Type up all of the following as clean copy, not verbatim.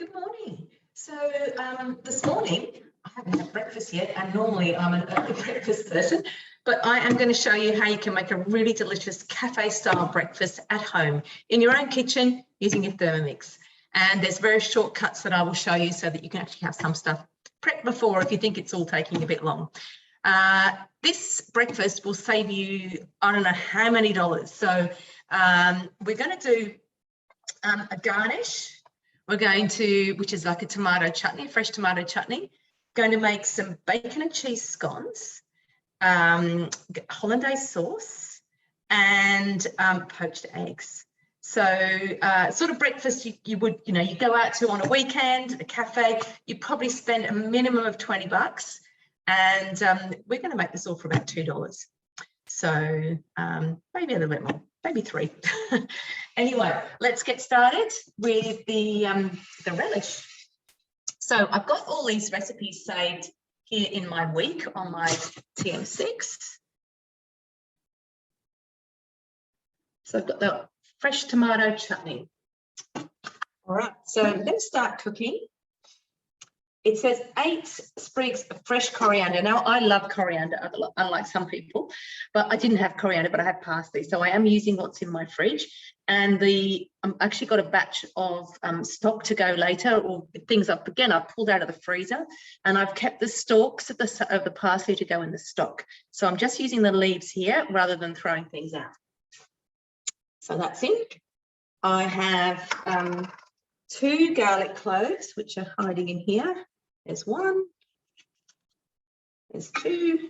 Good morning. So this morning, I haven't had breakfast yet, and normally I'm an early breakfast person, but I am going to show you how you can make a really delicious cafe-style breakfast at home in your own kitchen using your Thermomix. And there's various shortcuts that I will show you so that you can actually have some stuff prepped before if you think it's all taking a bit long. This breakfast will save you, I don't know how many dollars. So we're going to do a garnish. We're going to, which is like a tomato chutney, fresh tomato chutney. Going to make some bacon and cheese scones, Hollandaise sauce, and poached eggs. So sort of breakfast you would, you go out to on a weekend, a cafe, you probably spend a minimum of $20. And we're going to make this all for about $2. So maybe a little bit more, maybe $3. Anyway, let's get started with the relish. So I've got all these recipes saved here in my week on my TM6. So I've got the fresh tomato chutney. All right, so I'm going to start cooking. It says 8 sprigs of fresh coriander. Now, I love coriander, unlike some people, but I didn't have coriander, but I have parsley. So I am using what's in my fridge. And I've actually got a batch of stock to go later, or things I pulled out of the freezer, and I've kept the stalks of the parsley to go in the stock. So I'm just using the leaves here rather than throwing things out. So that's it. I have 2 garlic cloves, which are hiding in here. There's 1, there's 2,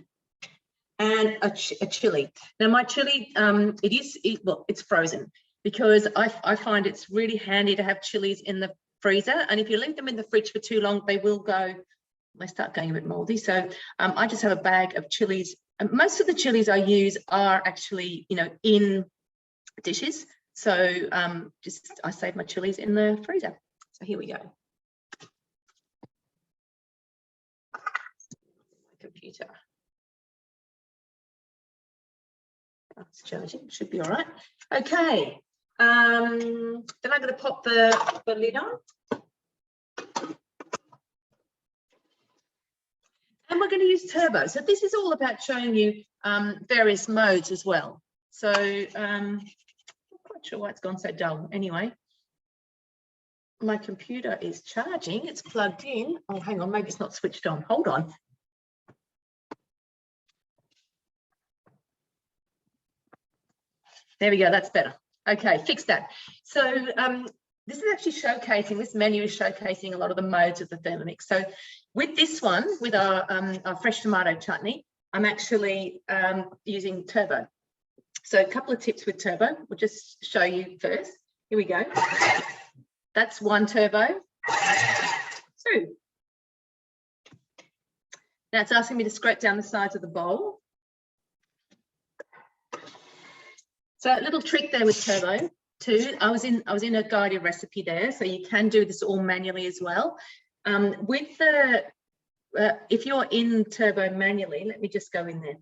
and a chili. Now my chili, it's frozen, because I find it's really handy to have chilies in the freezer, and if you leave them in the fridge for too long, they start going a bit moldy. So I just have a bag of chilies. And most of the chilies I use are actually, in dishes. So I save my chilies in the freezer. So here we go. My computer. It's charging, should be all right. Okay. Then I'm going to pop the lid on. And we're going to use turbo. So this is all about showing you various modes as well. So I'm not quite sure why it's gone so dull. Anyway, my computer is charging. It's plugged in. Oh, hang on. Maybe it's not switched on. Hold on. There we go. That's better. Okay, fix that. So this is actually showcasing, this menu is showcasing a lot of the modes of the Thermomix. So with this one, with our fresh tomato chutney, I'm actually using turbo. So a couple of tips with turbo. We'll just show you first. Here we go. That's 1 turbo. 2. Now it's asking me to scrape down the sides of the bowl. So a little trick there with turbo too. I was in a guided recipe there, so you can do this all manually as well. With the if you're in turbo manually, let me just go in there.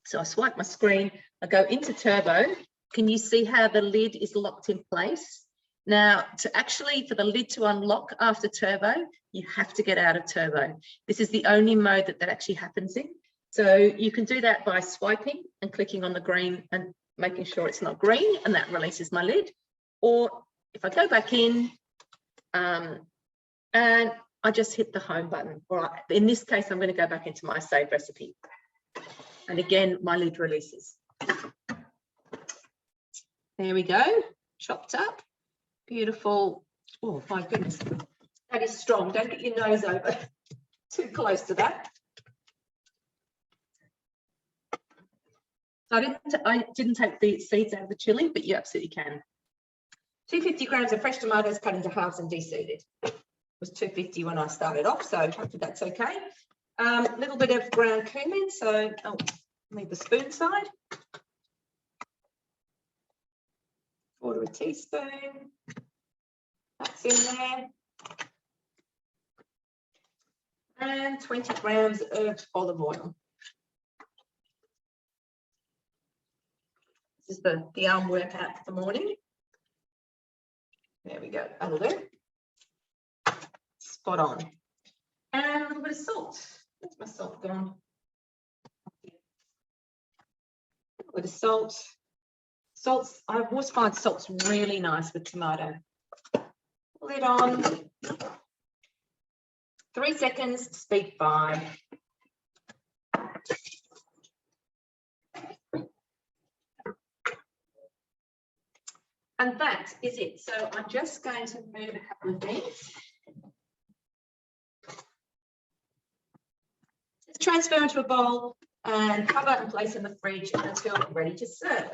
So I swipe my screen, I go into turbo. Can you see how the lid is locked in place? Now, for the lid to unlock after turbo, you have to get out of turbo. This is the only mode that actually happens in. So you can do that by swiping and clicking on the green and making sure it's not green, and that releases my lid. Or if I go back in and I just hit the home button. All right, in this case, I'm going to go back into my saved recipe. And again, my lid releases. There we go, chopped up, beautiful. Oh my goodness, that is strong. Don't get your nose over too close to that. So I didn't take the seeds out of the chili, but you absolutely can. 250 grams of fresh tomatoes cut into halves and de-seeded. It was 250 when I started off, so hopefully that's okay. A little bit of ground cumin, so I'll leave the spoon side. 1/4 teaspoon. That's in there. And 20 grams of olive oil. This is the arm workout for the morning. There we go, that'll do. spot on. And a little bit of salt. Where's my salt gone? A little bit of salt. Salt's, I always find salt's really nice with tomato. Lid on. 3 seconds, speed 5. And that is it. So I'm just going to move a couple of things. Just transfer into a bowl and cover and place in the fridge until ready to serve.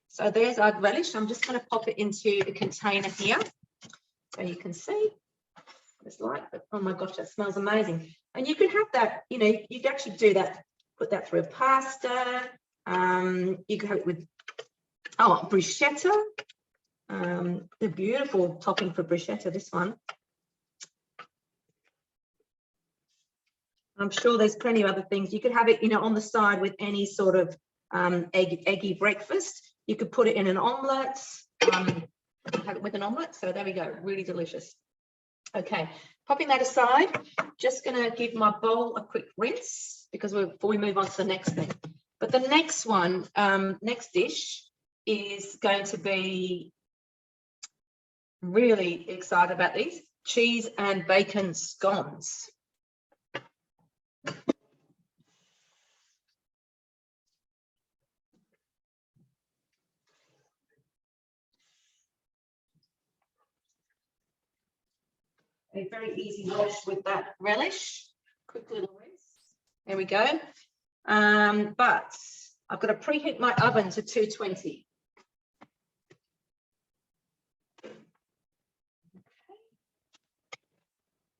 So there's our relish. I'm just going to pop it into the container here so you can see. It's like, oh my gosh, that smells amazing. And you can have that, you know, you can actually do that, put that through a pasta. You can have it with, bruschetta. The beautiful topping for bruschetta, this one. I'm sure there's plenty of other things. You could have it, you know, on the side with any sort of eggy breakfast. You could put it in an omelette, have it with an omelette. So there we go, really delicious. Okay, popping that aside, just going to give my bowl a quick rinse before we move on to the next thing. But the next one, next dish is going to be, really excited about these, cheese and bacon scones. A very easy wash with that relish. Quick little rinse. There we go. But I've got to preheat my oven to 220.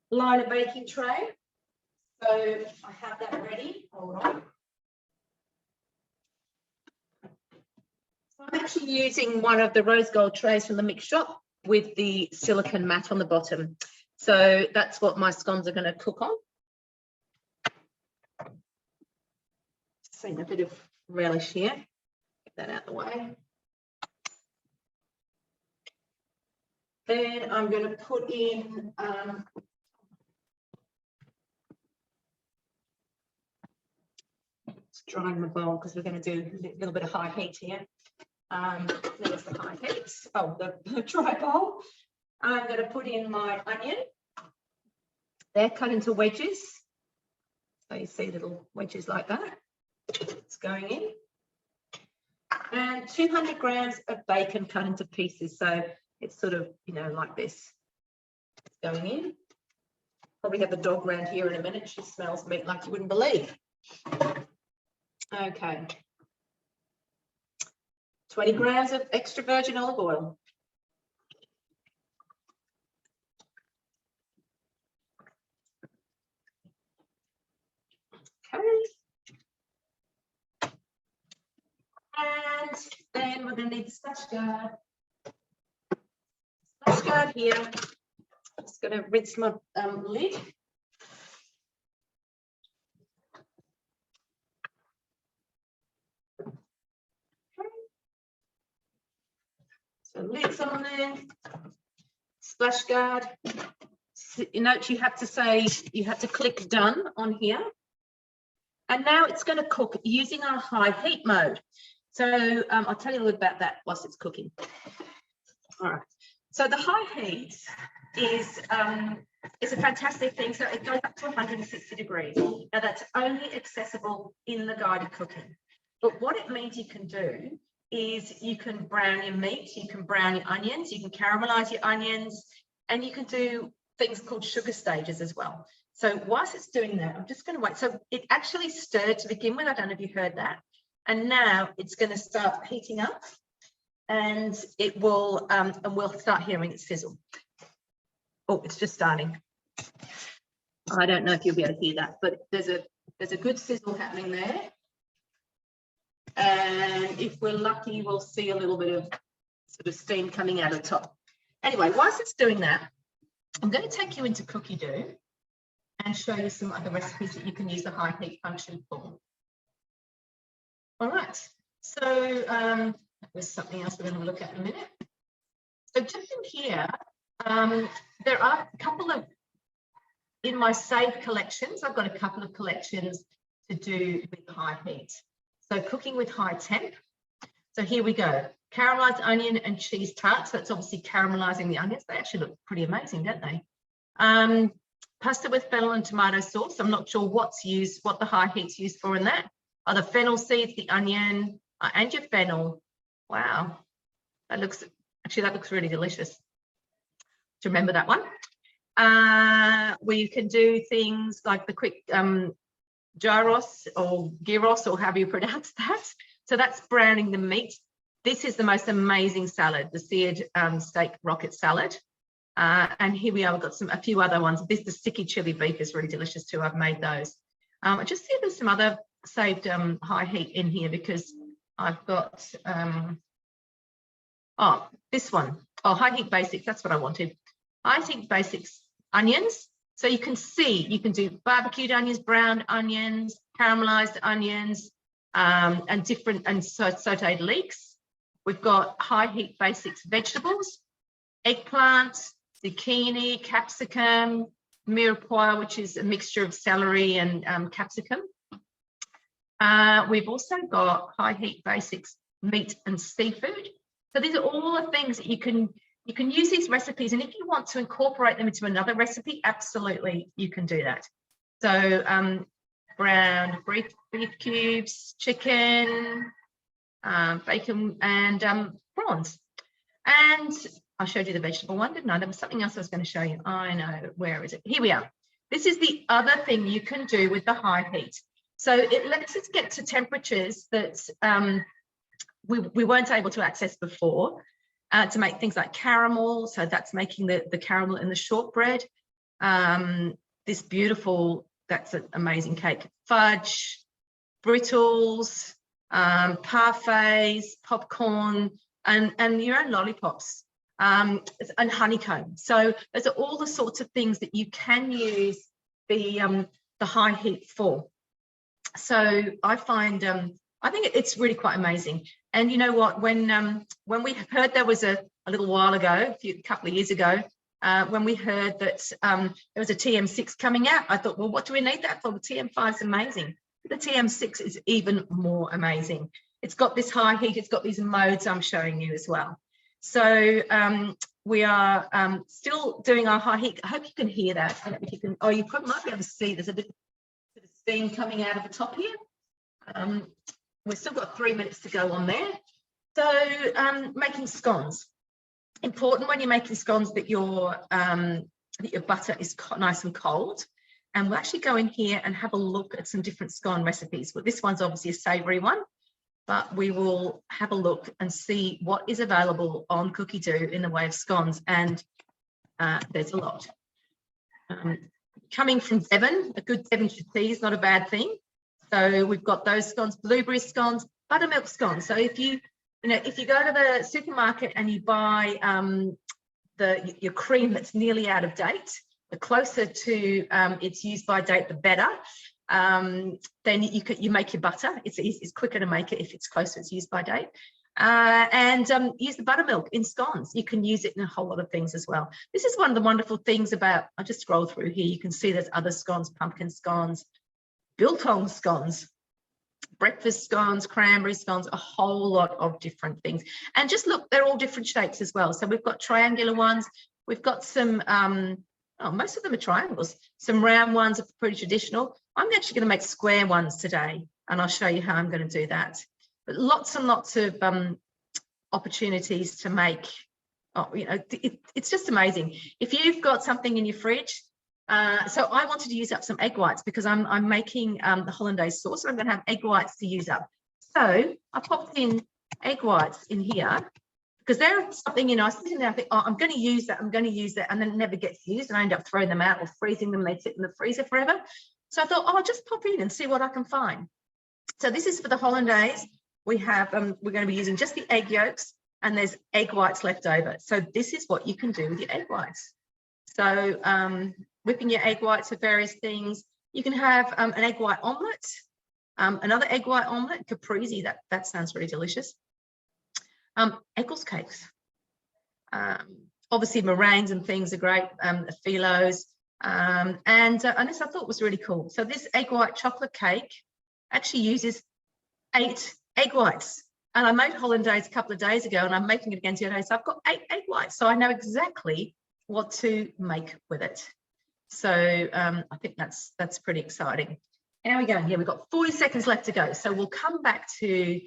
Line a baking tray. So I have that ready. Hold on. So I'm actually using one of the rose gold trays from the mix shop with the silicone mat on the bottom. So that's what my scones are going to cook on. Seeing a bit of relish here. Get that out of the way. Then I'm going to put in drying the bowl because we're going to do a little bit of high heat here. There's the high heat. Oh, the dry bowl. I'm going to put in my onion. They're cut into wedges. So you see little wedges like that. It's going in. And 200 grams of bacon cut into pieces. So it's sort of, you know, like this. It's going in. Probably have the dog around here in a minute. She smells meat like you wouldn't believe. Okay. 20 grams of extra virgin olive oil. Okay. And then we're going to need the splash guard. Splash guard here. Just going to rinse my lid. Okay. So lid's on there. Splash guard. You note you have to click done on here. And now it's going to cook using our high heat mode. So I'll tell you a little about that whilst it's cooking. All right. So the high heat is a fantastic thing. So it goes up to 160 degrees. Now that's only accessible in the guided cooking. But what it means you can do is you can brown your meat, you can brown your onions, you can caramelize your onions, and you can do things called sugar stages as well. So whilst it's doing that, I'm just going to wait. So it actually stirred to begin with. I don't know if you heard that. And now it's going to start heating up, and it will, and we'll start hearing it sizzle. Oh, it's just starting. I don't know if you'll be able to hear that, but there's a good sizzle happening there. And if we're lucky, we'll see a little bit of sort of steam coming out of the top. Anyway, whilst it's doing that, I'm going to take you into cookie dough and show you some other recipes that you can use the high heat function for. All right, so there's something else we're going to look at in a minute. So just in here, there are a couple of in my saved collections, I've got a couple of collections to do with high heat. So cooking with high temp. So here we go. Caramelized onion and cheese tarts. That's obviously caramelizing the onions. They actually look pretty amazing, don't they? Pasta with fennel and tomato sauce. I'm not sure what's used, what the high heat's used for in that. Oh, the fennel seeds, the onion, and your fennel. Wow. That looks really delicious. To remember that one. Where you can do things like the quick gyros or gyros, or however you pronounce that. So that's browning the meat. This is the most amazing salad, the seared steak rocket salad. And here we are, we've got a few other ones. The sticky chili beef is really delicious too. I've made those. I just see there's some other saved high heat in here, because I've got, this one. Oh, high heat basics, that's what I wanted. High heat basics, onions. So you can see, you can do barbecued onions, browned onions, caramelized onions, and different, and sauteed leeks. We've got high heat basics vegetables, eggplant, zucchini, capsicum, mirepoix, which is a mixture of celery and capsicum. We've also got high heat basics meat and seafood. So these are all the things that you can use these recipes, and if you want to incorporate them into another recipe, absolutely you can do that. So browned beef cubes, chicken, bacon, and prawns. And I showed you the vegetable one, didn't I? There was something else I was going to show you. I know, where is it? Here we are. This is the other thing you can do with the high heat. So it lets us get to temperatures that we weren't able to access before, to make things like caramel. So that's making the caramel in the shortbread. This beautiful, that's an amazing cake. Fudge, brittles, parfaits, popcorn, and your own lollipops, and honeycomb. So those are all the sorts of things that you can use the high heat for. So I find, I think it's really quite amazing. And you know what, when we heard, there was a little while ago, a couple of years ago, when we heard that there was a TM6 coming out, I thought, well, what do we need that for? The TM5 is amazing. The TM6 is even more amazing. It's got this high heat, it's got these modes I'm showing you as well. So we are still doing our high heat. I hope you can hear that. I don't know if you can, oh, you probably might be able to see there's a bit of steam coming out of the top here. We've still got 3 minutes to go on there. So making scones. Important when you're making scones that your butter is nice and cold. And we'll actually go in here and have a look at some different scone recipes. Well, this one's obviously a savoury one, but we will have a look and see what is available on Cookie Doo in the way of scones. And there's a lot. Coming from Devon, a good Devonshire tea is not a bad thing. So we've got those scones, blueberry scones, buttermilk scones. So if you go to the supermarket and you buy your cream that's nearly out of date, the closer to its use by date, the better. Then you make your butter. It's quicker to make it if it's close to its use by date. And use the buttermilk in scones. You can use it in a whole lot of things as well. This is one of the wonderful things about, I'll just scroll through here. You can see there's other scones, pumpkin scones, biltong scones, breakfast scones, cranberry scones, a whole lot of different things. And just look, they're all different shapes as well. So we've got triangular ones. We've got some, most of them are triangles. Some round ones are pretty traditional. I'm actually going to make square ones today, and I'll show you how I'm going to do that. But lots and lots of opportunities to make, it's just amazing. If you've got something in your fridge, so I wanted to use up some egg whites because I'm making the hollandaise sauce, so I'm going to have egg whites to use up. So I popped in egg whites in here because they're something, I sit in there, I think, oh, I'm going to use that, and then it never gets used, and I end up throwing them out or freezing them. They sit in the freezer forever. So I thought, oh, I'll just pop in and see what I can find. So this is for the hollandaise. We have, we're going to be using just the egg yolks, and there's egg whites left over. So this is what you can do with your egg whites. So whipping your egg whites for various things. You can have an egg white omelette, another egg white omelette, caprese, that sounds really delicious. Eccles cakes. Obviously meringues and things are great, philos. And this I thought was really cool. So this egg white chocolate cake actually uses 8 egg whites. And I made Hollandaise a couple of days ago, and I'm making it again today. So I've got 8 egg whites. So I know exactly what to make with it. So I think that's pretty exciting. How are we going? Yeah, we've got 40 seconds left to go. So we'll come back to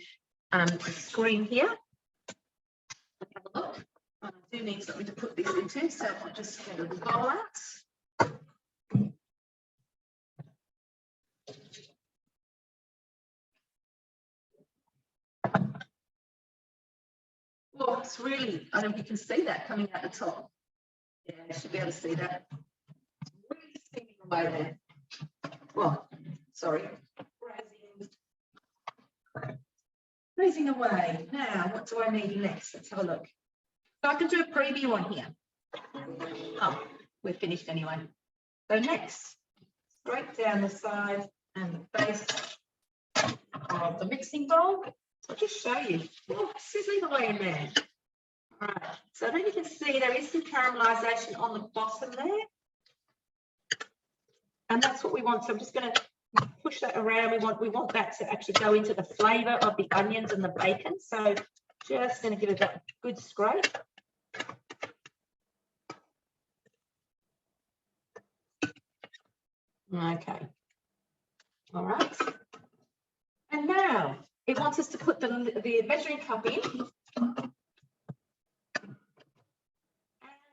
the screen here. Have a look. I do need something to put this into, so I'll just get a bowl out. Well, it's really, I don't know if you can see that coming out the top. Yeah, you should be able to see that. Really steaming away there. Well, sorry. Raising away. Now, what do I need next? Let's have a look. So I can do a preview on here. Oh, we're finished anyway. So next, straight down the side and the base of the mixing bowl. So I'll just show you. Oh, sizzling away in there. All right. So then you can see there is some caramelization on the bottom there. And that's what we want. So I'm just going to push that around. We want that to actually go into the flavor of the onions and the bacon. So just going to give it that good scrape. Okay. All right. And now it wants us to put the measuring cup in.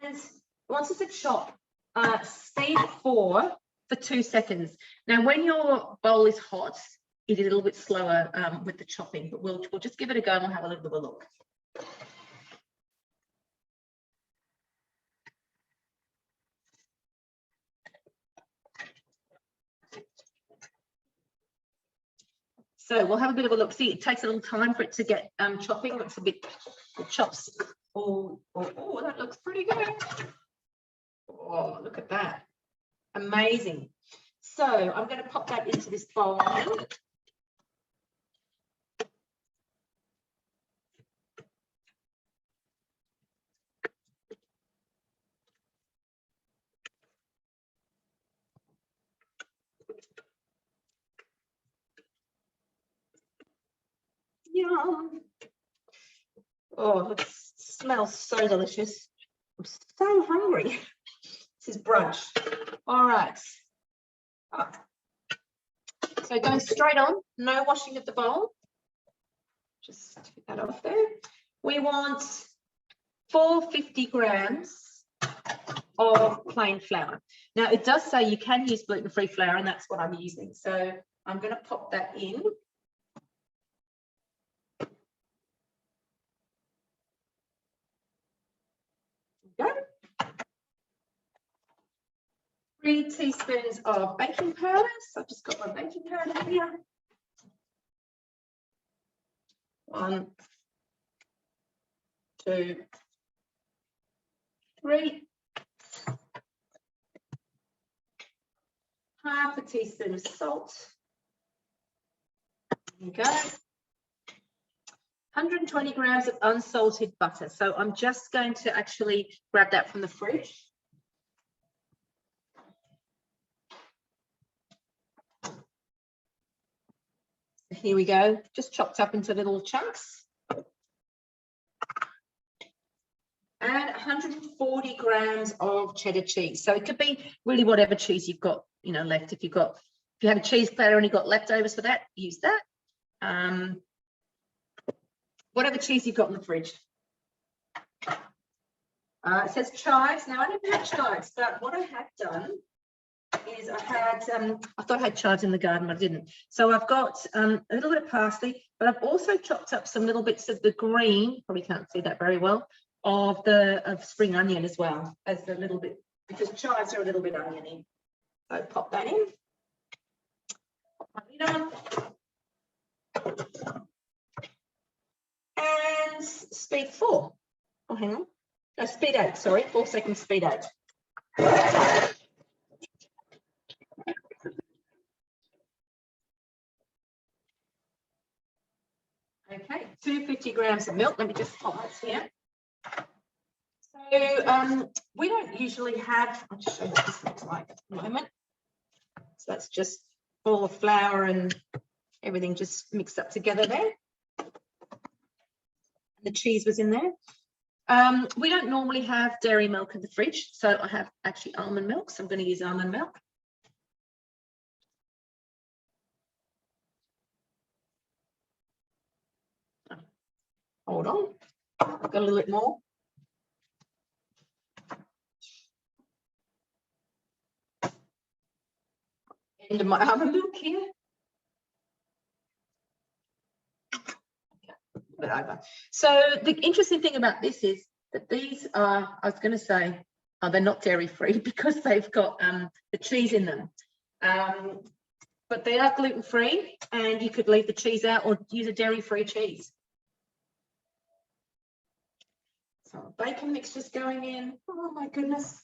And it wants us to chop speed 4 for 2 seconds. Now, when your bowl is hot, it is a little bit slower with the chopping, but we'll just give it a go and we'll have a little bit of a look. So we'll have a bit of a look. See, it takes a little time for it to get chopping. It's a bit, it chops. Oh, that looks pretty good. Oh, look at that. Amazing. So I'm going to pop that into this bowl. Yum. Oh, it smells so delicious. I'm so hungry. This is brunch. All right. Oh. So going straight on, no washing of the bowl. Just take that off there. We want 450 grams of plain flour. Now, it does say you can use gluten-free flour, and that's what I'm using. So I'm going to pop that in. Go. 3 teaspoons of baking powder. So I've just got my baking powder here. 1, 2, 3. Half a teaspoon of salt. There you go. 120 grams of unsalted butter. So I'm just going to actually grab that from the fridge. Here we go, just chopped up into little chunks. And 140 grams of cheddar cheese. So it could be really whatever cheese you've got, left. If you have a cheese platter and you've got leftovers for that, use that. Whatever cheese you've got in the fridge. It says chives. Now I don't have chives, but what I have done is I thought I had chives in the garden, but I didn't. So I've got a little bit of parsley, but I've also chopped up some little bits of the green, probably can't see that very well, of spring onion as well as a little bit, because chives are a little bit oniony. So pop that in. Pop my lid on. And speed 4. Oh, hang on. No, speed 8, sorry. 4 seconds, speed 8. Okay, 250 grams of milk. Let me just pop this here. So So we don't usually have, I'll just show you what this looks like at the moment. So that's just all the flour and everything just mixed up together there. The cheese was in there. We don't normally have dairy milk in the fridge, so I have actually almond milk, so I'm going to use almond milk. Hold on, I've got a little bit more. Into my almond milk here. But over. So the interesting thing about this is that these are, I was going to say, they're not dairy free because they've got the cheese in them. But they are gluten free, and you could leave the cheese out or use a dairy free cheese. So bacon mixture's going in. Oh my goodness.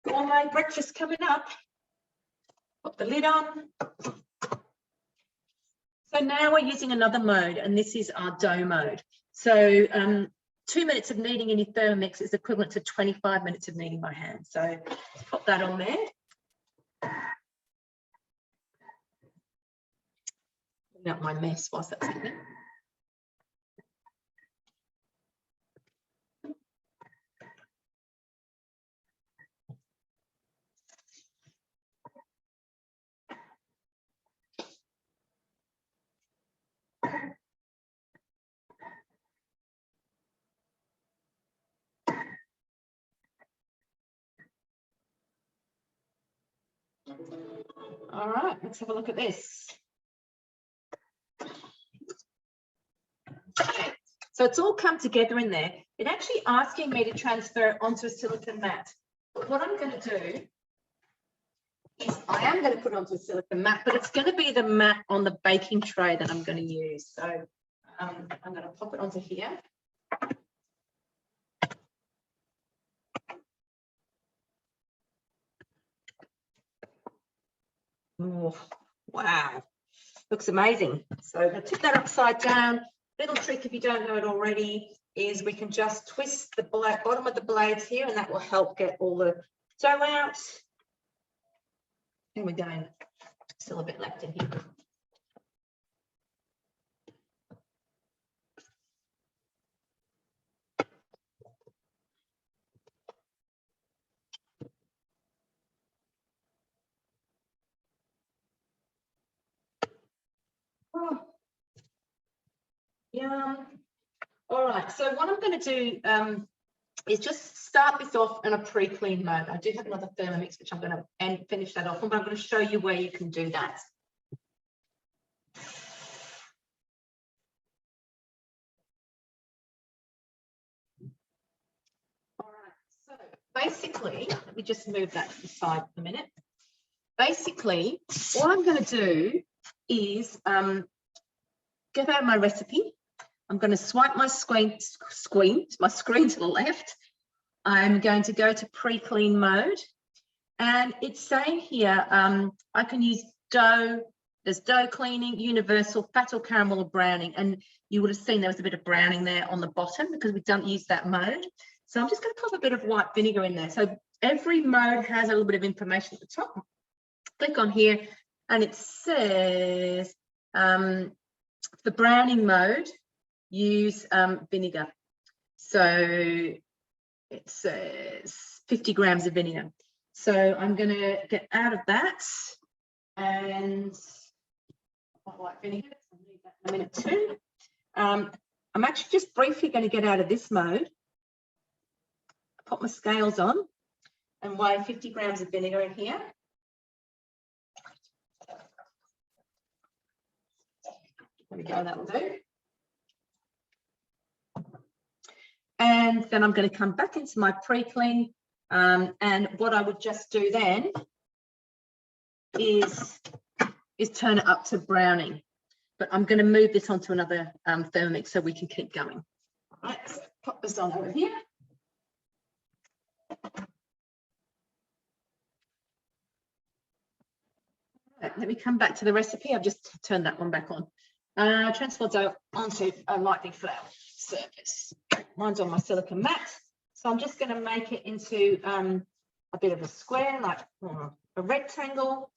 Gourmet breakfast coming up. Put the lid on. So now we're using another mode, and this is our dough mode. So 2 minutes of kneading in your Thermomix is equivalent to 25 minutes of kneading by hand. So put that on there. Clean up my mess whilst that's happening. All right, let's have a look at this. Okay, so it's all come together in there. It's actually asking me to transfer it onto a silicone mat. But what I'm going to do is I am going to put it onto a silicone mat, but it's going to be the mat on the baking tray that I'm going to use. So I'm going to pop it onto here. Oh, wow, looks amazing. So I'm going to tip that upside down. Little trick, if you don't know it already, is we can just twist the bottom of the blades here, and that will help get all the dough out. And we're going, still a bit left in here. Oh, yum. All right, so what I'm going to do is just start this off in a pre-clean mode. I do have another Thermomix, which I'm going to finish that off, but I'm going to show you where you can do that. All right, so basically, let me just move that to the side for a minute. Basically, what I'm going to do is get out my recipe. I'm going to swipe my screen to the left. I'm going to go to pre-clean mode, and it's saying here I can use dough. There's dough cleaning, universal, fat or caramel or browning, and you would have seen there was a bit of browning there on the bottom because we don't use that mode. So I'm just going to pop a bit of white vinegar in there. So every mode has a little bit of information at the top. Click on here, and it says the browning mode, use vinegar. So it says 50 grams of vinegar. So I'm going to get out of that, and white vinegar. I'll leave that in a minute too. I'm actually just briefly going to get out of this mode, pop my scales on, and weigh 50 grams of vinegar in here. There we go, that will do. And then I'm going to come back into my pre-clean, and what I would just do then is turn it up to browning. But I'm going to move this onto another Thermomix so we can keep going. All right, so pop this on over here. Right, let me come back to the recipe. I've just turned that one back on. Transfer dough onto a lightly floured surface. Mine's on my silicone mat. So I'm just going to make it into a bit of a square, like a rectangle.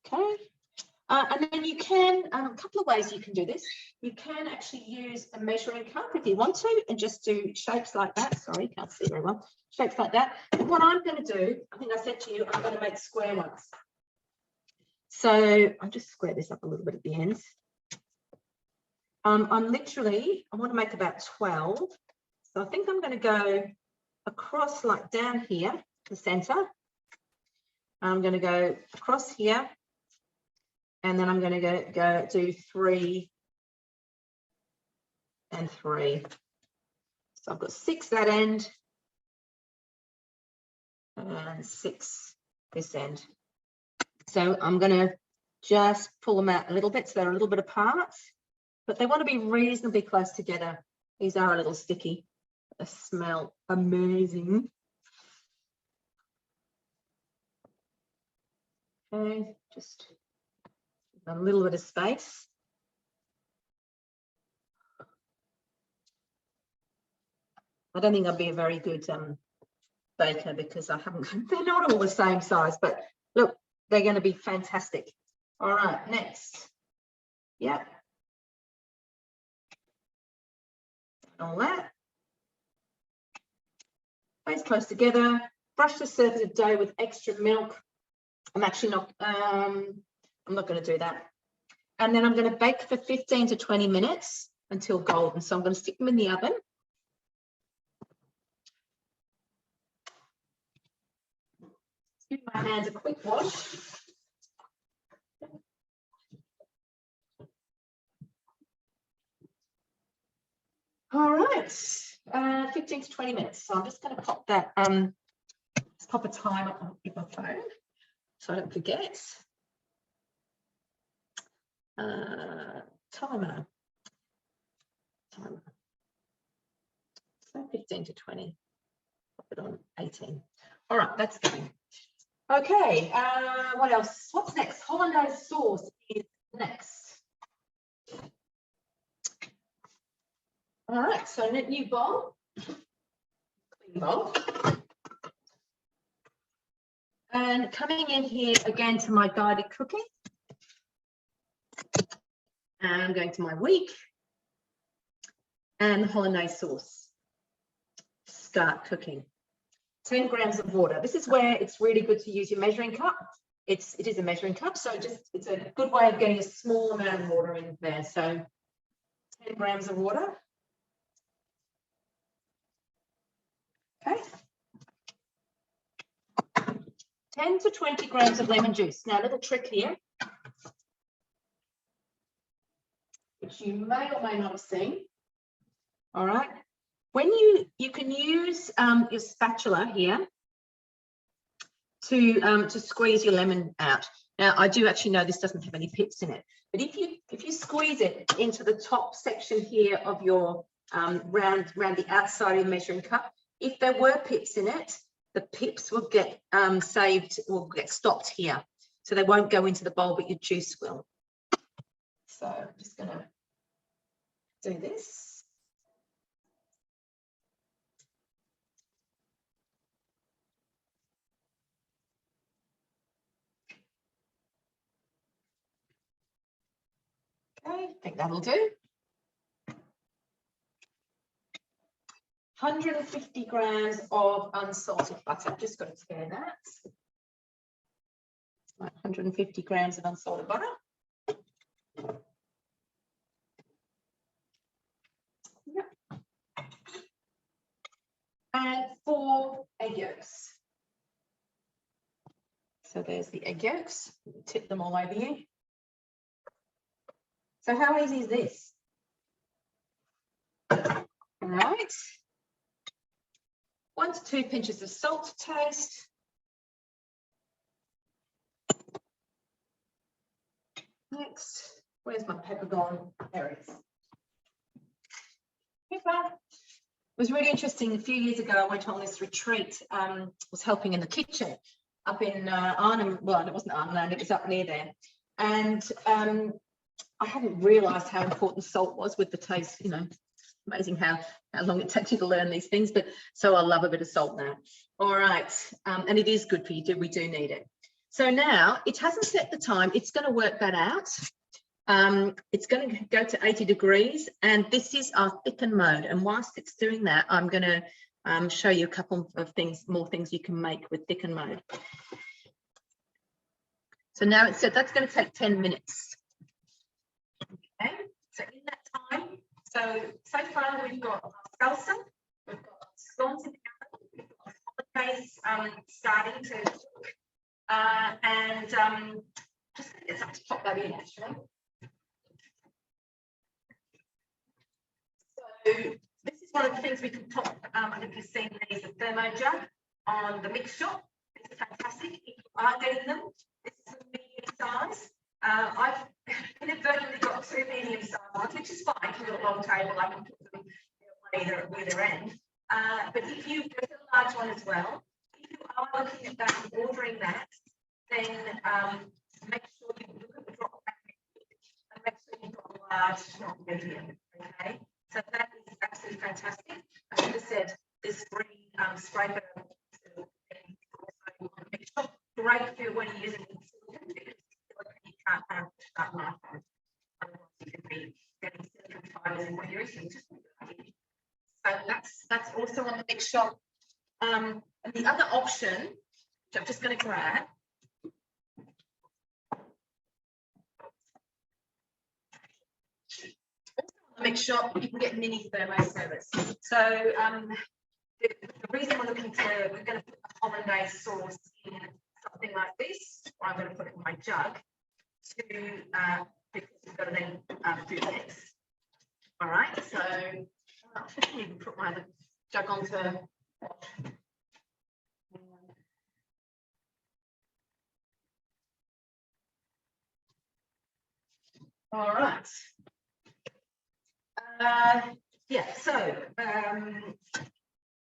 Okay. And then you can, a couple of ways you can do this. You can actually use a measuring cup if you want to, and just do shapes like that. Sorry, can't see very well. Shapes like that. But what I'm going to do, I think I said to you, I'm going to make square ones. So I'll just square this up a little bit at the ends. I want to make about 12. So I think I'm going to go across like down here, the center. I'm going to go across here. And then I'm going to go do 3 and 3. So I've got 6 that end and 6 this end. So I'm going to just pull them out a little bit so they're a little bit apart, but they want to be reasonably close together. These are a little sticky. They smell amazing. Okay, just a little bit of space. I don't think I'd be a very good baker because I haven't, they're not all the same size, but look, they're going to be fantastic. All right, next. Yep. All that. Place close together. Brush the surface of dough with extra milk. I'm actually not, I'm not going to do that. And then I'm going to bake for 15 to 20 minutes until golden. So I'm going to stick them in the oven. Give my hands a quick wash. All right, 15 to 20 minutes. So I'm just going to pop that, let's pop a timer on my phone so I don't forget. Timer. So 15 to 20. Pop it on 18. All right, that's going. Okay, what else? What's next? Hollandaise sauce is next. All right, so a new bowl. Clean bowl. And coming in here again to my guided cooking. And I'm going to my week. And the Hollandaise sauce. Start cooking. 10 grams of water. This is where it's really good to use your measuring cup. It is a measuring cup, so it's a good way of getting a small amount of water in there. So 10 grams of water. Okay. 10 to 20 grams of lemon juice. Now, a little trick here, which you may or may not have seen. All right. When you can use your spatula here to squeeze your lemon out. Now, I do actually know this doesn't have any pips in it, but if you squeeze it into the top section here of your round the outside of your measuring cup, if there were pips in it, the pips will get saved or get stopped here, so they won't go into the bowl, but your juice will. So I'm just going to do this. Okay, I think that'll do. 150 grams of unsalted butter. I've just got to tear that. Like 150 grams of unsalted butter. Yep. And 4 egg yolks. So there's the egg yolks. Tip them all over you. So how easy is this? All right. 1 to 2 pinches of salt to taste. Next, where's my pepper gone? There it is. Pepper. It was really interesting. A few years ago, I went on this retreat, was helping in the kitchen, up in Arnhem. Well, it wasn't Arnhem Land, it was up near there. And I hadn't realised how important salt was with the taste. You know, amazing how long it takes you to learn these things. But so I love a bit of salt now. All right, and it is good for you. We do need it. So now it hasn't set the time. It's going to work that out. It's going to go to 80 degrees, and this is our thicken mode. And whilst it's doing that, I'm going to show you a couple of things, more things you can make with thicken mode. So now it's said that's going to take 10 minutes. Okay, so in that time, so far we've got our salsa, we've got scones in the oven, we've got Hollandaise starting to cook, and just going to get something to pop that in actually. So this is one of the things we can pop. I think you've seen these, the thermo jug on the mix shop. It's fantastic. If you are getting them, this is a medium size. I've inadvertently got 2 medium size ones, which is fine. If you've got a long table, I can put them on either end. But if you go to a large one as well, if you are looking at that and ordering that, then make sure you look at the drop back and make sure you've got a large, not medium. Okay, so that is absolutely fantastic. I should have said this free scraper great for when you're using silicone, because you can't have that knife on. Otherwise, you can be getting silicone fibers in what you're eating. So that's also on the mix shop. And the other option, which I'm just going to grab, also on the mix shop, you can get mini thermo servers. So the reason we're going to put a Hollandaise sauce in something like this, or I'm going to put it in my jug because we've got to then do this. All right, so I can even put my jug onto. All right. Yeah, so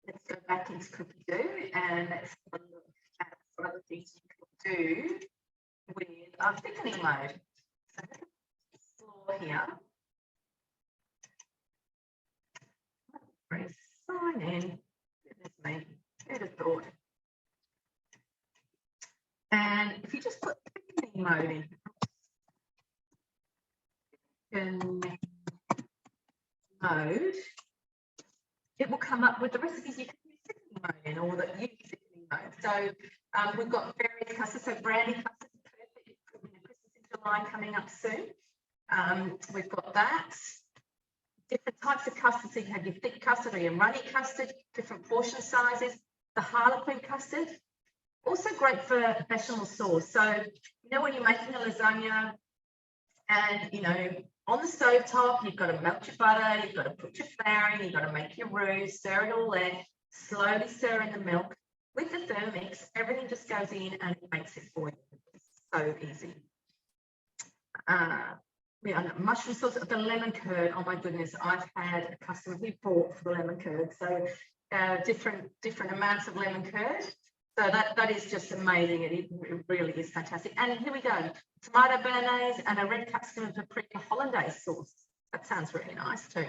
let's go back into Cookie Doo and let's have a look at some other things you can do with our thickening mode. So floor here. Press sign in. Goodness me, who'd have thought? And if you just put thickening mode in mode, it will come up with the recipes you can use thickening mode in, or that use thickening mode. So we've got various custards. So brandy custard, perfect. Christmas in July coming up soon. We've got that. Different types of custard. So you have your thick custard or your runny custard, different portion sizes. The Harlequin custard, also great for bechamel sauce. So you know when you're making a lasagna, and you know on the stove top, you've got to melt your butter, you've got to put your flour in, you've got to make your roux, stir it all in, slowly stir in the milk. With the Thermix, everything just goes in and it makes it for you. It's so easy. Yeah, mushroom sauce, the lemon curd. Oh my goodness, I've had a customer who bought for the lemon curd. So different amounts of lemon curd. So that is just amazing. It really is fantastic. And here we go. Tomato béarnaise and a red capsicum and paprika Hollandaise sauce. That sounds really nice too.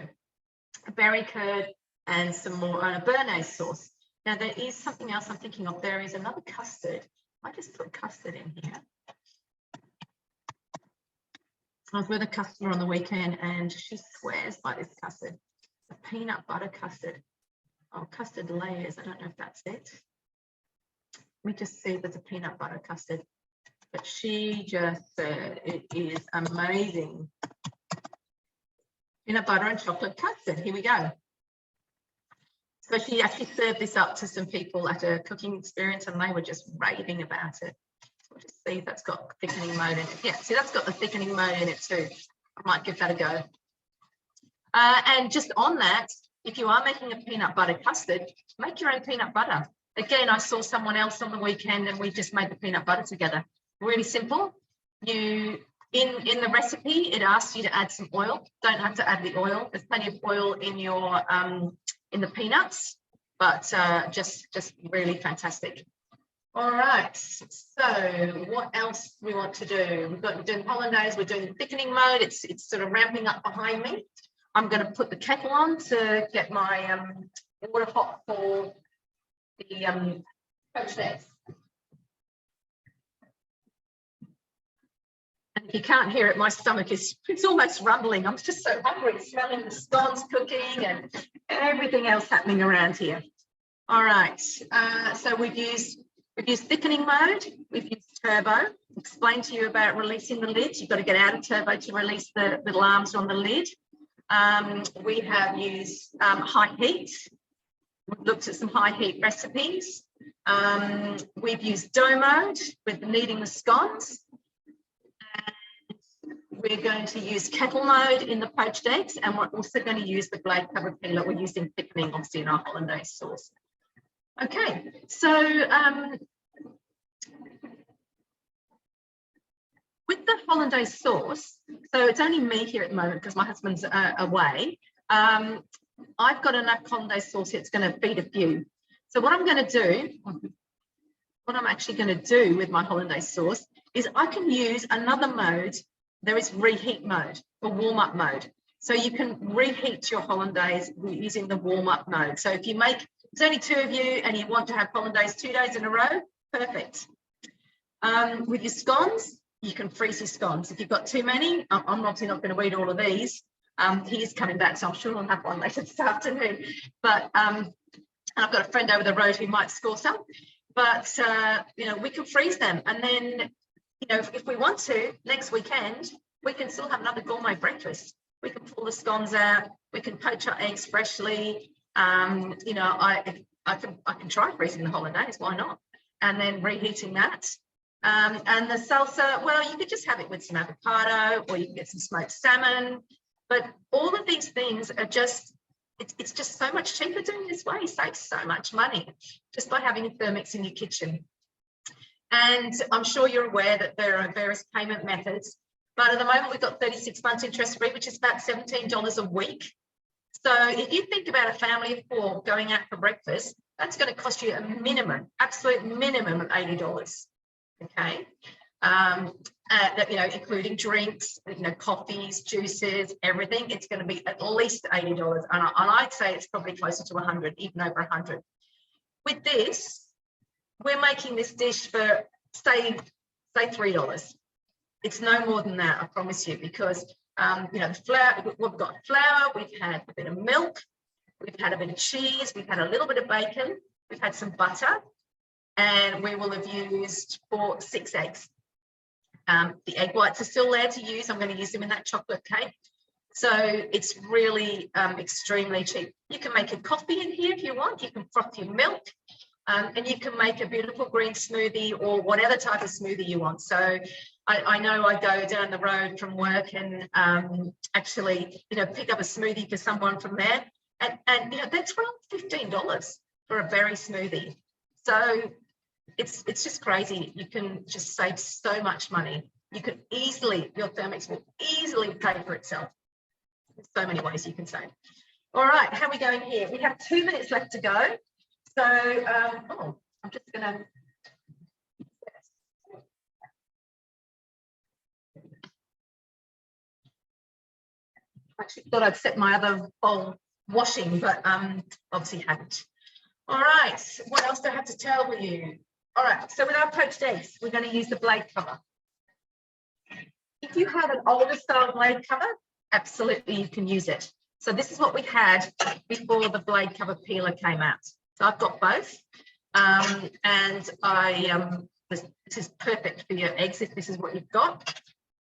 A berry curd and some more béarnaise sauce. Now there is something else I'm thinking of. There is another custard. I just put custard in here. I was with a customer on the weekend and she swears by this custard. A peanut butter custard. Oh, custard layers. I don't know if that's it. Let me just see if there's a peanut butter custard. But she just said it is amazing. Peanut butter and chocolate custard. Here we go. So she actually served this up to some people at a cooking experience and they were just raving about it. So we'll just see if that's got thickening mode in it. Yeah, see that's got the thickening mode in it too. I might give that a go. And just on that, if you are making a peanut butter custard, make your own peanut butter. Again, I saw someone else on the weekend and we just made the peanut butter together. Really simple. You in the recipe, it asks you to add some oil. Don't have to add the oil. There's plenty of oil in your in the peanuts, but just really fantastic. All right, so what else do we want to do? We've got doing hollandaise, we're doing thickening mode. It's sort of ramping up behind me. I'm going to put the kettle on to get my water hot for the poached eggs. And if you can't hear it, my stomach is almost rumbling. I'm just so hungry, smelling the scones cooking and everything else happening around here. All right, so we've used thickening mode, we've used turbo. Explained to you about releasing the lid. You've got to get out of turbo to release the little arms on the lid. We have used high heat. We've looked at some high heat recipes. We've used dough mode with kneading the scones. And we're going to use kettle mode in the poached eggs, and we're also going to use the blade cover peeler. We're using thickening, obviously, in our hollandaise sauce. Okay, so with the hollandaise sauce, so it's only me here at the moment because my husband's away. I've got enough hollandaise sauce here, it's going to feed a few. So what I'm actually going to do with my hollandaise sauce is I can use another mode. There is reheat mode or warm-up mode. So you can reheat your hollandaise using the warm-up mode. So if you make, there's only 2 of you and you want to have hollandaise 2 days in a row, perfect. With your scones, you can freeze your scones. If you've got too many, I'm obviously not going to eat all of these. He is coming back, so I'm sure I'll have one later this afternoon. But and I've got a friend over the road who might score some. But you know, we can freeze them, and then you know, if we want to, next weekend we can still have another gourmet breakfast. We can pull the scones out. We can poach our eggs freshly. You know, I can try freezing the hollandaise. Why not? And then reheating that. And the salsa, well, you could just have it with some avocado, or you can get some smoked salmon. But all of these things are just, it's just so much cheaper doing this way. It saves so much money just by having a thermix in your kitchen. And I'm sure you're aware that there are various payment methods. But at the moment, we've got 36 months interest free, which is about $17 a week. So if you think about a family of 4 going out for breakfast, that's going to cost you a minimum, absolute minimum of $80. Okay, you know, including drinks, you know, coffees, juices, everything. It's going to be at least $80, and I'd say it's probably closer to 100, even over 100. With this, we're making this dish for say $3. It's no more than that, I promise you, because you know, the flour. We've got flour. We've had a bit of milk. We've had a bit of cheese. We've had a little bit of bacon. We've had some butter. And we will have used 6 eggs. The egg whites are still there to use. I'm going to use them in that chocolate cake. So it's really extremely cheap. You can make a coffee in here if you want. You can froth your milk. And you can make a beautiful green smoothie or whatever type of smoothie you want. So I know I go down the road from work and actually, you know, pick up a smoothie for someone from there. And you know, that's around $15 for a berry smoothie. So it's just crazy. You can just save so much money. You could easily, your thermix will easily pay for itself. There's so many ways you can save. All right, how are we going here? We have 2 minutes left to go. So, I'm just going to. Actually thought I'd set my other bowl washing, but obviously hadn't. All right, what else do I have to tell you? All right, so with our poached eggs, we're going to use the blade cover. If you have an older style blade cover, absolutely you can use it. So this is what we had before the blade cover peeler came out. So I've got both, and this is perfect for your eggs if this is what you've got.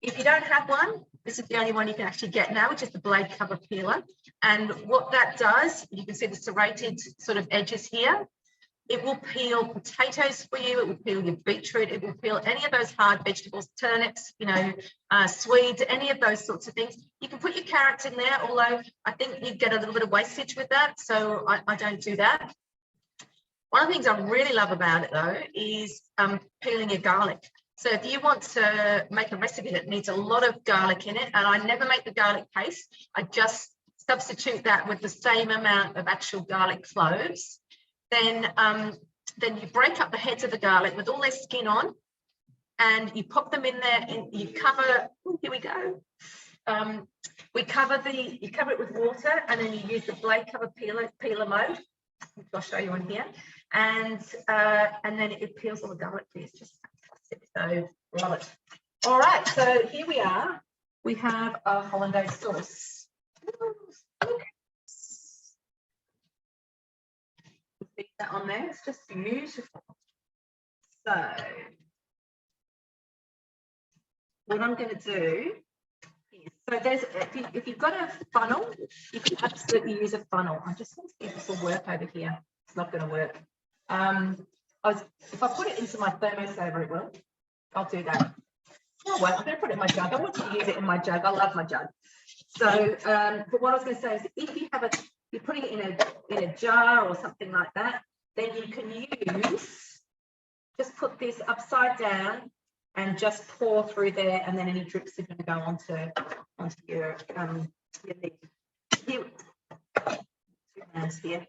If you don't have one, this is the only one you can actually get now, which is the blade cover peeler. And what that does, you can see the serrated sort of edges here. It will peel potatoes for you. It will peel your beetroot. It will peel any of those hard vegetables, turnips, you know, Swedes, any of those sorts of things. You can put your carrots in there, although I think you get a little bit of wastage with that. So I don't do that. One of the things I really love about it, though, is peeling your garlic. So if you want to make a recipe that needs a lot of garlic in it, and I never make the garlic paste, I just substitute that with the same amount of actual garlic cloves, then then you break up the heads of the garlic with all their skin on, and you pop them in there, and you cover. Oh, here we go. You cover it with water, and then you use the blade cover peeler mode. I'll show you on here, and then it peels all the garlic. It's just fantastic. So love it. All right, so here we are. We have our Hollandaise sauce. See that on there? It's just beautiful. So what I'm going to do is, so there's, if you've got a funnel, you can absolutely use a funnel. I just want to see if this will work over here. It's not going to work. If I put it into my thermosaver, it will. I'll do that. Oh, well, I'm going to put it in my jug. I want to use it in my jug. I love my jug. So, but what I was going to say is, if you have you're putting it in a jar or something like that, then you can just put this upside down and just pour through there, and then any drips are going to go onto your lid. Here, 2 hands here.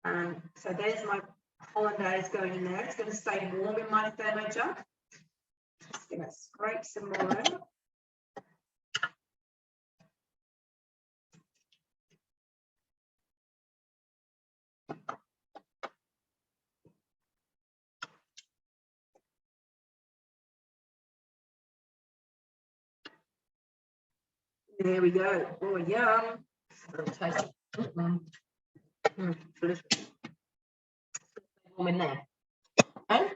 So there's my Hollandaise going in there. It's going to stay warm in my thermo jug. Just going to scrape some more in. There we go. Oh, yum. A little taste. Delicious. Warm in there. Okay.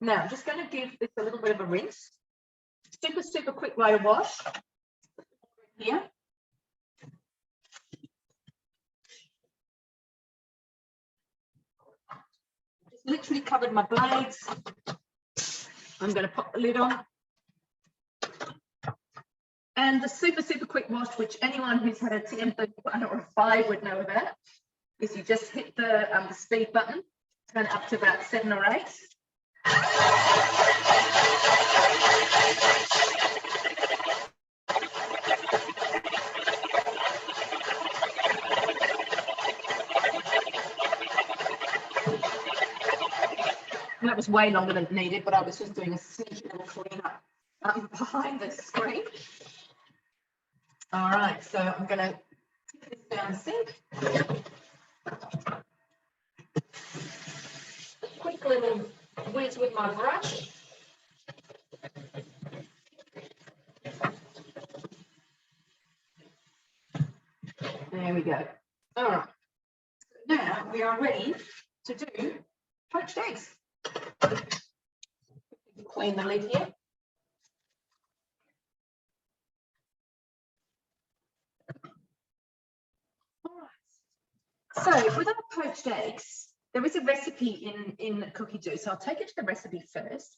Now, I'm just going to give this a little bit of a rinse. Super quick way to wash. Here. Just literally covered my blades. I'm going to pop the lid on. And the super quick wash, which anyone who's had a TM31 or a 5 would know about, is you just hit the speed button, turn it up to about 7 or 8. And that was way longer than it needed, but I was just doing a sneaky little cleanup behind the screen. All right, so I'm going to tip this down the sink. Quick little whiz with my brush. There we go. All right. Now we are ready to do poached eggs. Clean the lid here. So with our poached eggs, there is a recipe in Cookie Do. So I'll take it to the recipe first.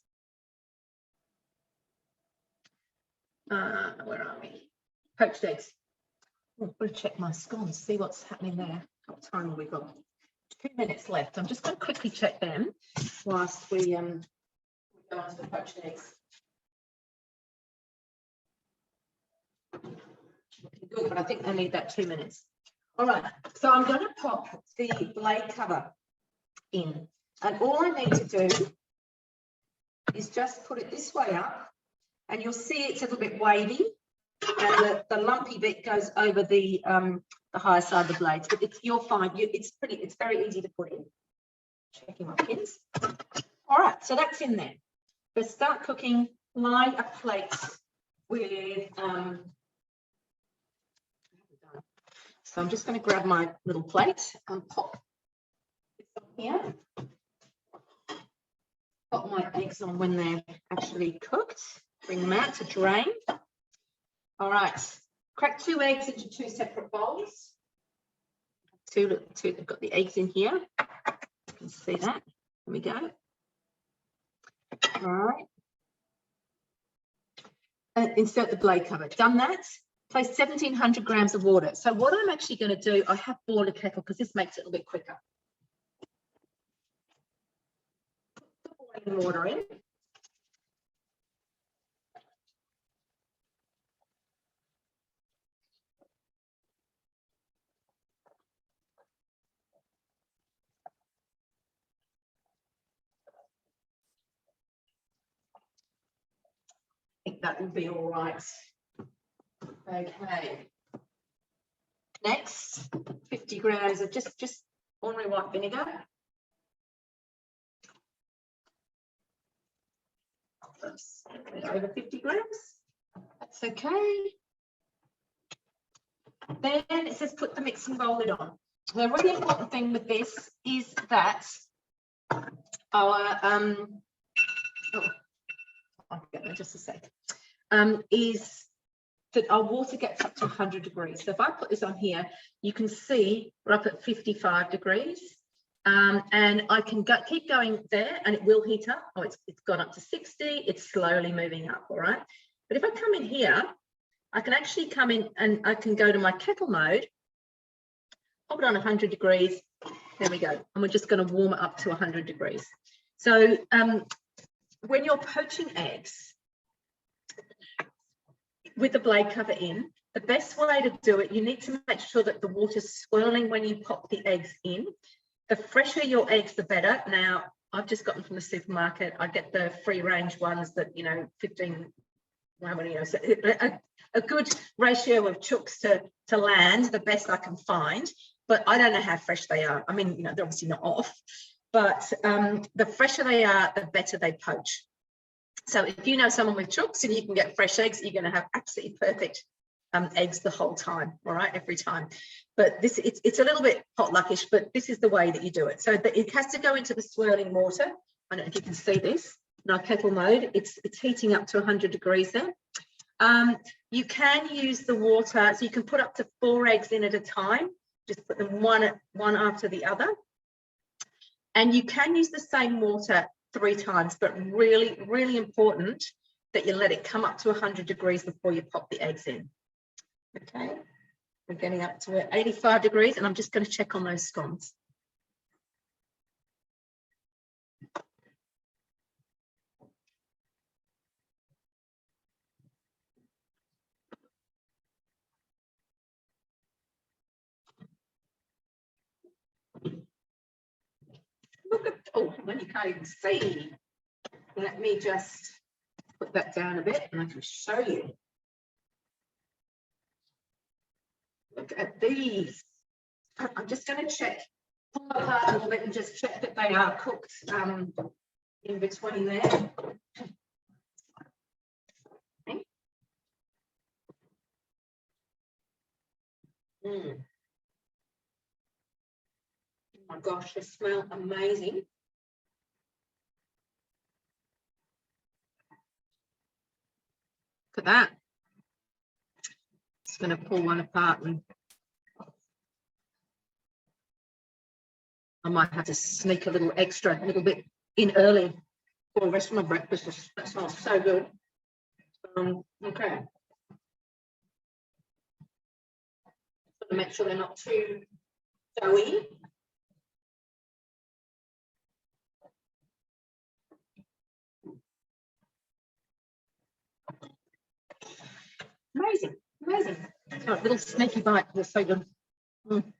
Where are we? Poached eggs. Oh, I'll check my scones, see what's happening there. What time have we got? 2 minutes left. I'm just going to quickly check them whilst we go on to the poached eggs. Good, but I think I need that 2 minutes. All right, so I'm going to pop the blade cover in, and all I need to do is just put it this way up, and you'll see it's a little bit wavy, and the lumpy bit goes over the higher side of the blades. But you're fine. It's very easy to put in. Checking my pins. All right, so that's in there. Let's start cooking. Line a plate with. So I'm just going to grab my little plate and pop this on here. Pop my eggs on when they're actually cooked. Bring them out to drain. All right. Crack 2 eggs into 2 separate bowls. Two. I've got the eggs in here. You can see that. There we go. All right. And insert the blade cover. Done that. Place 1,700 grams of water. So what I'm actually going to do, I have boiled a kettle because this makes it a little bit quicker. Put the boiling water in. that will be all right. Okay. Next, 50 grams of just ordinary white vinegar. Oops, over 50 grams. That's okay. Then it says put the mixing bowl lid on. The really important thing with this is that our I'll get there just a sec. Is that our water gets up to 100 degrees. So if I put this on here, you can see we're up at 55 degrees. And I can keep going there and it will heat up. Oh, it's gone up to 60. It's slowly moving up, all right? But if I come in here, I can actually come in and I can go to my kettle mode, pop it on 100 degrees. There we go. And we're just going to warm it up to 100 degrees. So when you're poaching eggs with the blade cover in, the best way to do it, you need to make sure that the water's swirling when you pop the eggs in. The fresher your eggs, the better. Now, I've just gotten from the supermarket. I get the free range ones that, 15, how many, so a good ratio of chooks to land, the best I can find. But I don't know how fresh they are. I mean, they're obviously not off, but the fresher they are, the better they poach. So if you know someone with chooks and you can get fresh eggs, you're going to have absolutely perfect eggs the whole time, all right, every time. But this, it's a little bit potluckish, but this is the way that you do it. So it has to go into the swirling water. I don't know if you can see this. In our kettle mode, it's heating up to 100 degrees there. You can use the water, so you can put up to 4 eggs in at a time. Just put them one after the other. And you can use the same water 3 times, but really, really important that you let it come up to 100 degrees before you pop the eggs in. Okay, we're getting up to 85 degrees, and I'm just going to check on those scones. Look at, oh, when you can't even see. Let me just put that down a bit and I can show you. Look at these. I'm just going to check, pull apart a little bit and just check that they are cooked in between there. Okay. Oh my gosh, they smell amazing. Look at that. Just going to pull one apart and I might have to sneak a little bit in early for the rest of my breakfast. That smells so good. Okay. Make sure they're not too doughy. Amazing, amazing. Oh, a little sneaky bite. They're so good. No,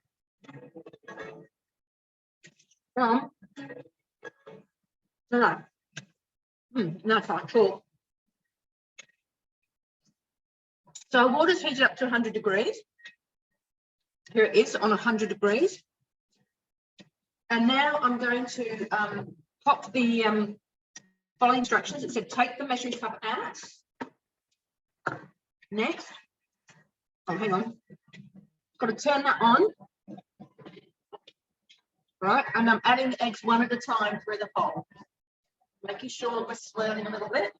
no, quite cool. So our water's heated up to 100 degrees. Here it is on 100 degrees. And now I'm going to pop the following instructions. It said take the measuring cup out. Next, oh, hang on. Got to turn that on. Right, and I'm adding the eggs one at a time through the hole. Making sure we're swirling a little bit.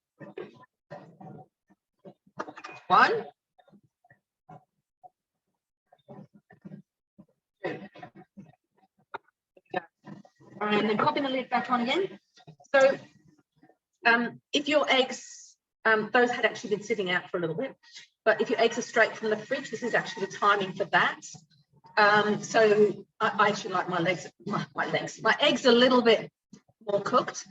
1, 2. And then popping the lid back on again. So if your eggs, those had actually been sitting out for a little bit, but if your eggs are straight from the fridge, this is actually the timing for that. So I actually like my eggs a little bit more cooked.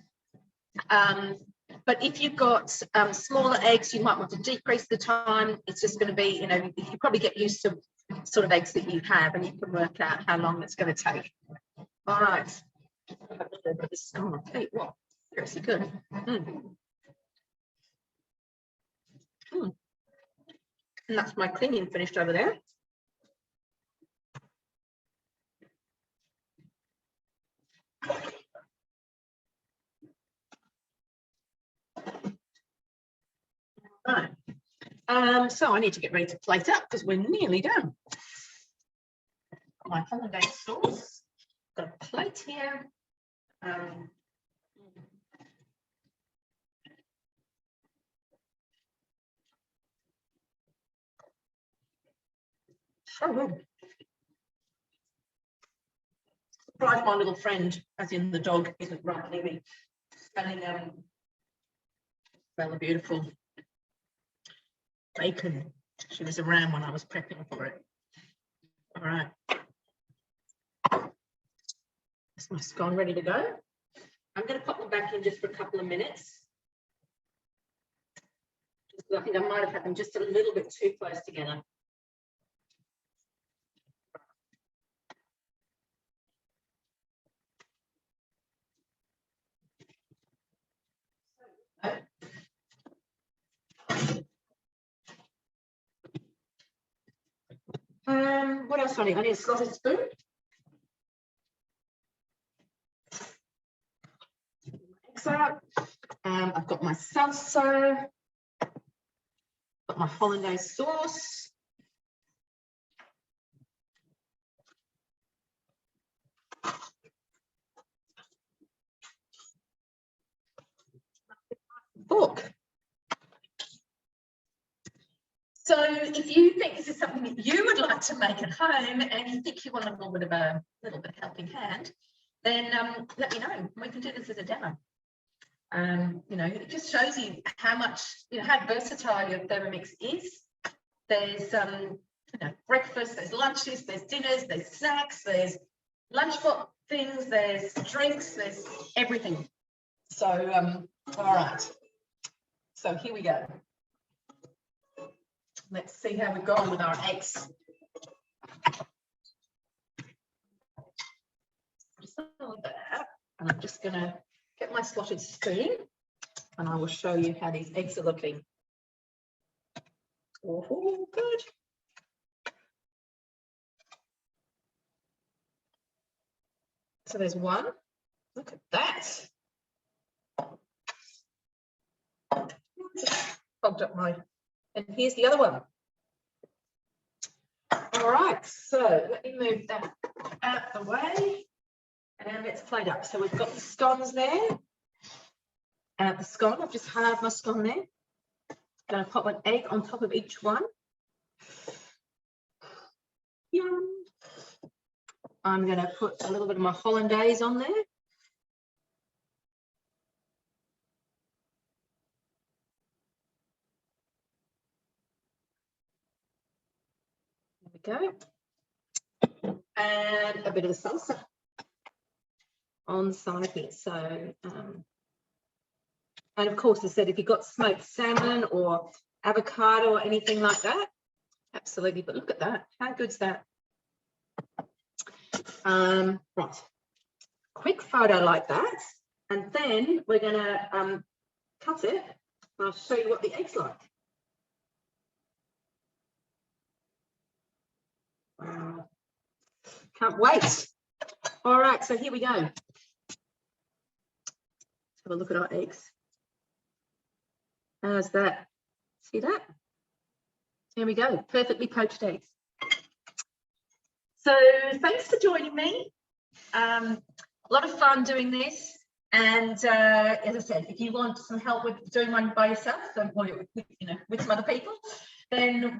But if you've got smaller eggs, you might want to decrease the time. It's just going to be, you probably get used to sort of eggs that you have and you can work out how long it's going to take. All right. This is on my plate. Wow, seriously good. And that's my cleaning finished over there. Right. So I need to get ready to plate up because we're nearly done. Got my Hollandaise sauce. Got a plate here. So good. Surprised my little friend, as in the dog, isn't right near me. Smelling rather beautiful bacon. She was around when I was prepping for it. All right. That's my scone ready to go. I'm going to pop them back in just for a couple of minutes. I think I might have had them just a little bit too close together. What else do I need? I need a slotted spoon. Eggs out. I've got my salsa. Got my Hollandaise sauce. Fork. So if you think this is something that you would like to make at home and you think you want a little bit of a helping hand, then let me know. We can do this as a demo. You know, it just shows you how much, you know, how versatile your Thermomix is. There's you know, breakfast, there's lunches, there's dinners, there's snacks, there's lunchbox things, there's drinks, there's everything. So all right. So here we go. Let's see how we've gone with our eggs. Just like that. And I'm just going to get my slotted spoon and I will show you how these eggs are looking. Oh, good. So there's one. Look at that. Just fogged up my... And here's the other one. All right, so let me move that out the way and let's plate up. So we've got the scones there. The scone, I've just halved my scone there. Going to pop an egg on top of each one. Yum. I'm going to put a little bit of my Hollandaise on there. There we go. And a bit of the salsa on the side here. So, and of course, I said, if you've got smoked salmon or avocado or anything like that, absolutely. But look at that. How good's that? Right. Quick photo like that. And then we're going to cut it. And I'll show you what the egg's like. Wow. Can't wait. All right, so here we go. Let's have a look at our eggs. How's that? See that? There we go, perfectly poached eggs. So thanks for joining me. A lot of fun doing this. And as I said, if you want some help with doing one by yourself, or you know, with some other people, then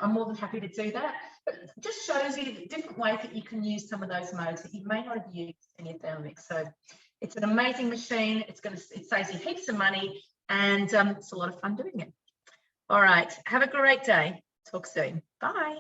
I'm more than happy to do that. But it just shows you different ways that you can use some of those modes that you may not have used in your Thermomix. So it's an amazing machine. It saves you heaps of money, and it's a lot of fun doing it. All right, have a great day. Talk soon. Bye.